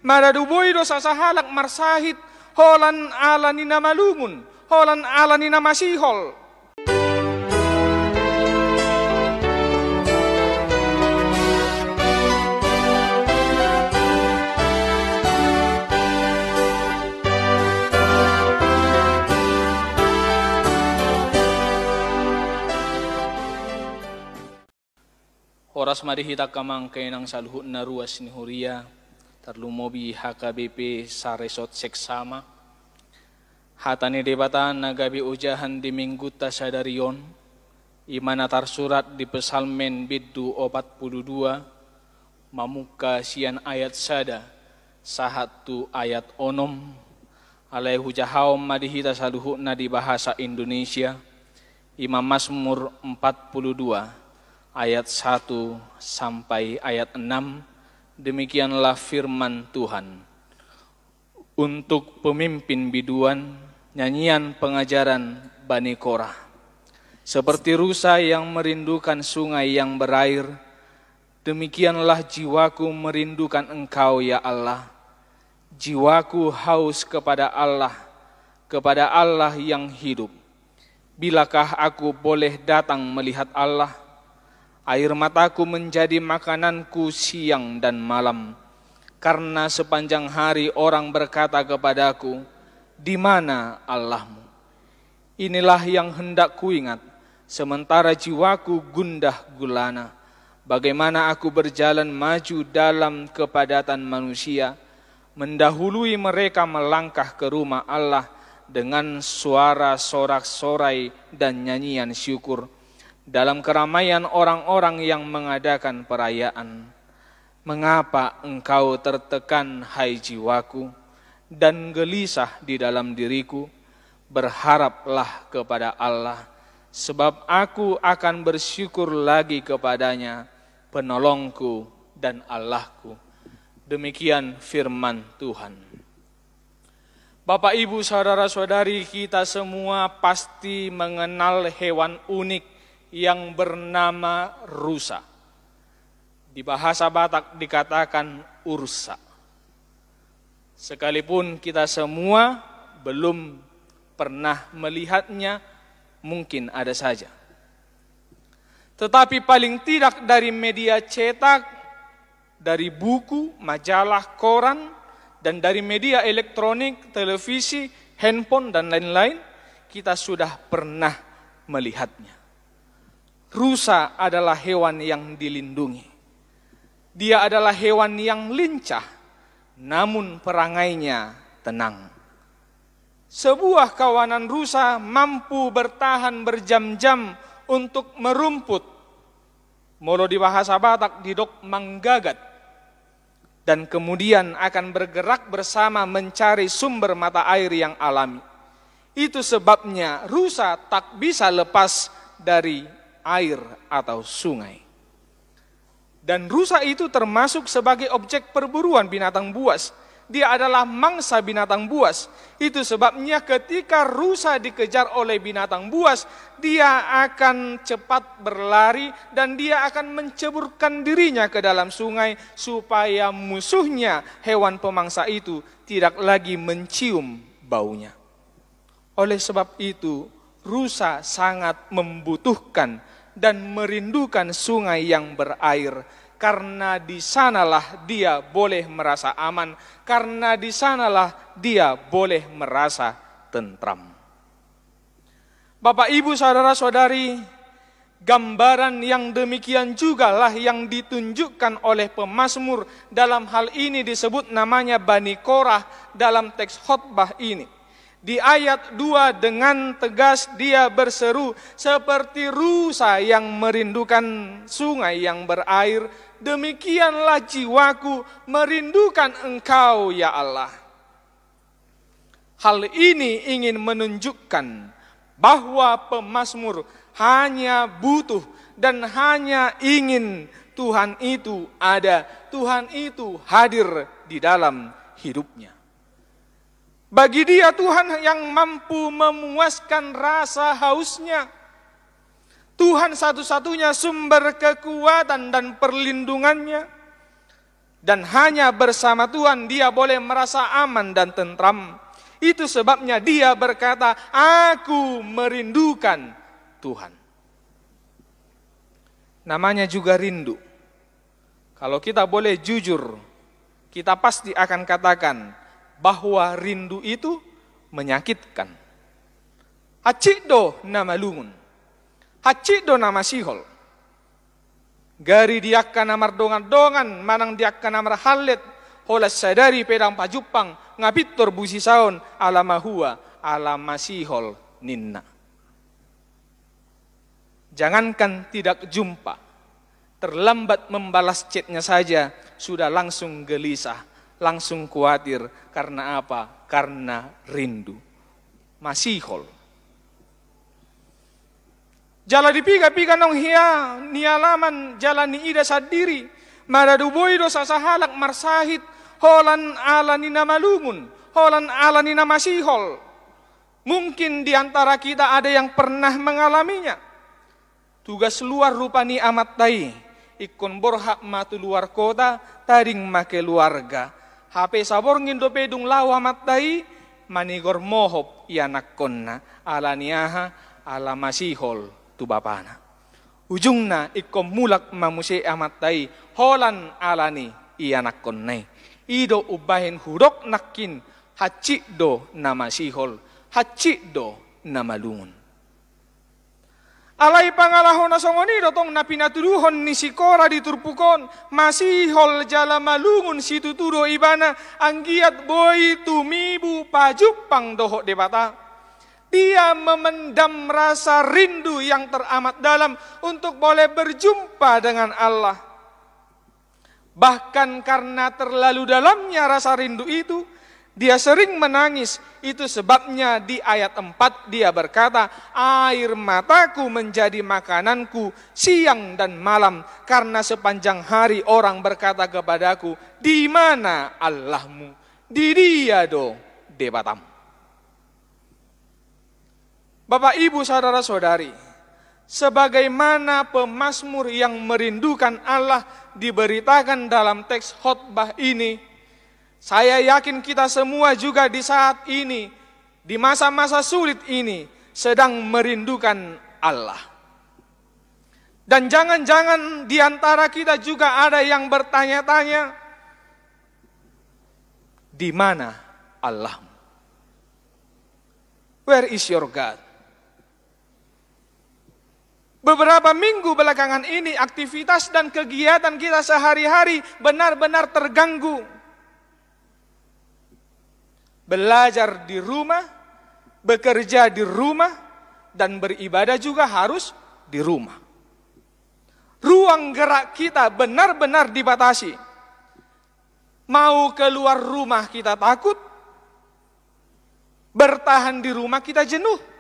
Madaduboi dosa sahalak marsahit, holan alanina malungun, holan alanina masihol. Oras marihita kamang kainang saluhut na ruas ni Huria, tarlumobi HKBP sa resort seksama. Hatani debatan na gabi ujahan di mingguta sa darion, imana tarsurat di pesalmen biddu 42, mamuka sian ayat sada, sahatu ayat onom, alai hujahau madihita saluhut na di bahasa Indonesia, Imam Mazmur 42, ayat 1 sampai ayat 6, demikianlah firman Tuhan. Untuk pemimpin biduan, nyanyian pengajaran Bani Korah. Seperti rusa yang merindukan sungai yang berair, demikianlah jiwaku merindukan Engkau ya Allah. Jiwaku haus kepada Allah yang hidup. Bilakah aku boleh datang melihat Allah? Air mataku menjadi makananku siang dan malam, karena sepanjang hari orang berkata kepadaku, di mana Allahmu? Inilah yang hendak kuingat, sementara jiwaku gundah gulana. Bagaimana aku berjalan maju dalam kepadatan manusia, mendahului mereka melangkah ke rumah Allah dengan suara sorak-sorai dan nyanyian syukur, dalam keramaian orang-orang yang mengadakan perayaan. Mengapa engkau tertekan, hai jiwaku, dan gelisah di dalam diriku? Berharaplah kepada Allah, sebab aku akan bersyukur lagi kepadanya, penolongku dan Allahku. Demikian firman Tuhan. Bapak, Ibu, saudara-saudari, kita semua pasti mengenal hewan unik yang bernama rusa. Di bahasa Batak dikatakan ursa. Sekalipun kita semua belum pernah melihatnya, mungkin ada saja. Tetapi paling tidak dari media cetak, dari buku, majalah, koran, dan dari media elektronik, televisi, handphone, dan lain-lain, kita sudah pernah melihatnya. Rusa adalah hewan yang dilindungi. Dia adalah hewan yang lincah, namun perangainya tenang. Sebuah kawanan rusa mampu bertahan berjam-jam untuk merumput. Molo di bahasa Batak didok manggagat. Dan kemudian akan bergerak bersama mencari sumber mata air yang alami. Itu sebabnya rusa tak bisa lepas dari air atau sungai. Dan rusa itu termasuk sebagai objek perburuan binatang buas. Dia adalah mangsa binatang buas. Itu sebabnya ketika rusa dikejar oleh binatang buas, dia akan cepat berlari dan dia akan menceburkan dirinya ke dalam sungai supaya musuhnya, hewan pemangsa itu, tidak lagi mencium baunya. Oleh sebab itu, rusa sangat membutuhkan dan merindukan sungai yang berair, karena di sanalah dia boleh merasa aman, karena di sanalah dia boleh merasa tentram. Bapak, Ibu, saudara-saudari, gambaran yang demikian jugalah yang ditunjukkan oleh pemazmur. Dalam hal ini disebut namanya Bani Korah dalam teks khotbah ini. Di ayat 2 dengan tegas dia berseru, seperti rusa yang merindukan sungai yang berair, demikianlah jiwaku merindukan Engkau ya Allah. Hal ini ingin menunjukkan bahwa pemazmur hanya butuh dan hanya ingin Tuhan itu ada, Tuhan itu hadir di dalam hidupnya. Bagi dia Tuhan yang mampu memuaskan rasa hausnya. Tuhan satu-satunya sumber kekuatan dan perlindungannya. Dan hanya bersama Tuhan dia boleh merasa aman dan tentram. Itu sebabnya dia berkata, aku merindukan Tuhan. Namanya juga rindu. Kalau kita boleh jujur, kita pasti akan katakan bahwa rindu itu menyakitkan. Haciddo nama lungun. Haciddo nama sihol. Gari diakkan amar dongan-dongan, manang diakkan amar halet, holas sadari pedang pajupang, ngapitor busi saon, alamahua, alamasihol ninna. Jangankan tidak jumpa, terlambat membalas chatnya saja, sudah langsung gelisah, langsung khawatir. Karena apa? Karena rindu. Masihol. Jala dipiga-piga nong hia, nialaman jala ni ida sadiri, maraduboy do sasahalak marsahit, holan ala ni namalungun, holan ala ni namasihol. Mungkin di antara kita ada yang pernah mengalaminya. Tugas luar rupa ni amat tai, ikon borhak matu luar kota, taring make keluarga. HP sabor ngindo pedung lawa amat tai, manigor mohop ianak konna, ala niaha, ala masihol. Tu bapana. Ujungna ikom mulak mamuse amat tai holan alani ianak konnai. Ido ubahin hurok nakin haciddo nama sihol, haciddo nama lungun. Alai pangalahon na songonido tong napinatuduhon ni sikora diturpukon masihol jala malungun situturo ibana anggiat boy tumibu pajupang doho debata. Dia memendam rasa rindu yang teramat dalam untuk boleh berjumpa dengan Allah. Bahkan karena terlalu dalamnya rasa rindu itu, dia sering menangis. Itu sebabnya di ayat 4 dia berkata, air mataku menjadi makananku siang dan malam. Karena sepanjang hari orang berkata kepadaku, di mana Allahmu? Di dia do debatam. Bapak, Ibu, saudara-saudari, sebagaimana pemazmur yang merindukan Allah diberitakan dalam teks khotbah ini, saya yakin kita semua juga di saat ini, di masa-masa sulit ini, sedang merindukan Allah. Dan jangan-jangan di antara kita juga ada yang bertanya-tanya, di mana Allahmu? Where is your God? Beberapa minggu belakangan ini aktivitas dan kegiatan kita sehari-hari benar-benar terganggu. Belajar di rumah, bekerja di rumah, dan beribadah juga harus di rumah. Ruang gerak kita benar-benar dibatasi. Mau keluar rumah kita takut, bertahan di rumah kita jenuh.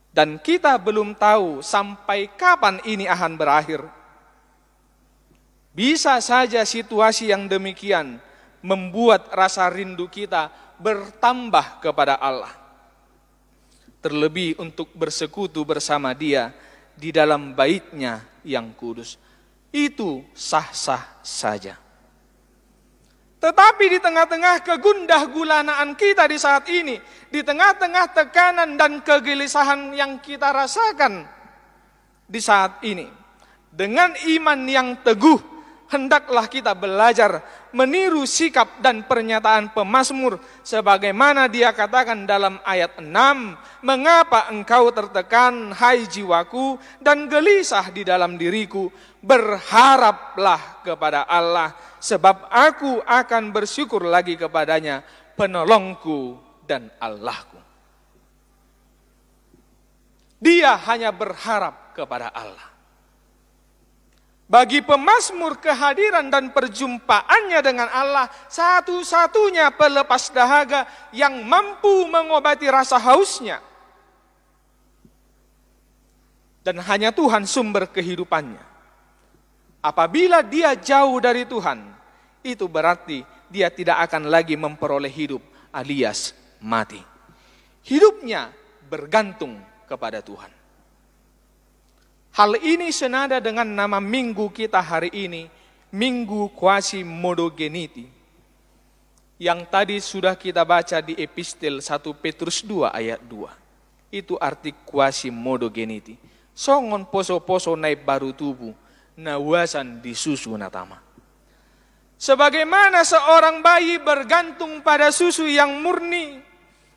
Dan kita belum tahu sampai kapan ini akan berakhir. Bisa saja situasi yang demikian membuat rasa rindu kita bertambah kepada Allah. Terlebih untuk bersekutu bersama Dia di dalam bait-Nya yang kudus. Itu sah-sah saja. Tetapi di tengah-tengah kegundah gulanaan kita di saat ini, di tengah-tengah tekanan dan kegelisahan yang kita rasakan di saat ini, dengan iman yang teguh, hendaklah kita belajar meniru sikap dan pernyataan pemazmur sebagaimana dia katakan dalam ayat 6, mengapa engkau tertekan hai jiwaku dan gelisah di dalam diriku, berharaplah kepada Allah sebab aku akan bersyukur lagi kepadanya, penolongku dan Allahku. Dia hanya berharap kepada Allah. Bagi pemazmur, kehadiran dan perjumpaannya dengan Allah satu-satunya pelepas dahaga yang mampu mengobati rasa hausnya. Dan hanya Tuhan sumber kehidupannya. Apabila dia jauh dari Tuhan, itu berarti dia tidak akan lagi memperoleh hidup alias mati. Hidupnya bergantung kepada Tuhan. Hal ini senada dengan nama minggu kita hari ini, Minggu Quasimodogeniti, yang tadi sudah kita baca di epistel 1 Petrus 2 ayat 2. Itu arti Quasimodogeniti. Songon poso-poso naik baru tubuh, nawasan di susu natama. Sebagaimana seorang bayi bergantung pada susu yang murni,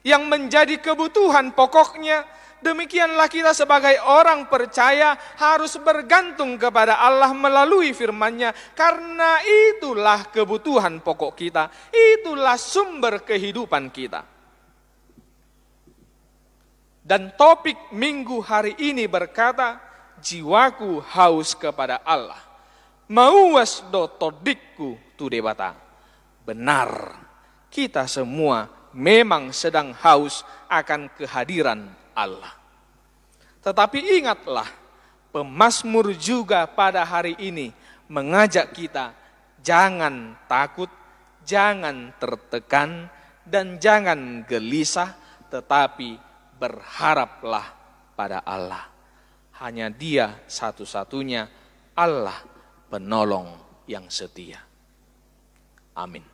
yang menjadi kebutuhan pokoknya, demikianlah kita sebagai orang percaya harus bergantung kepada Allah melalui firman-Nya, karena itulah kebutuhan pokok kita, itulah sumber kehidupan kita. Dan topik minggu hari ini berkata, jiwaku haus kepada Allah. Mauas do todikku tu debata. Benar, kita semua memang sedang haus akan kehadiran Allah. Tetapi ingatlah, pemazmur juga pada hari ini mengajak kita jangan takut, jangan tertekan, dan jangan gelisah, tetapi berharaplah pada Allah. Hanya Dia satu-satunya Allah penolong yang setia. Amin.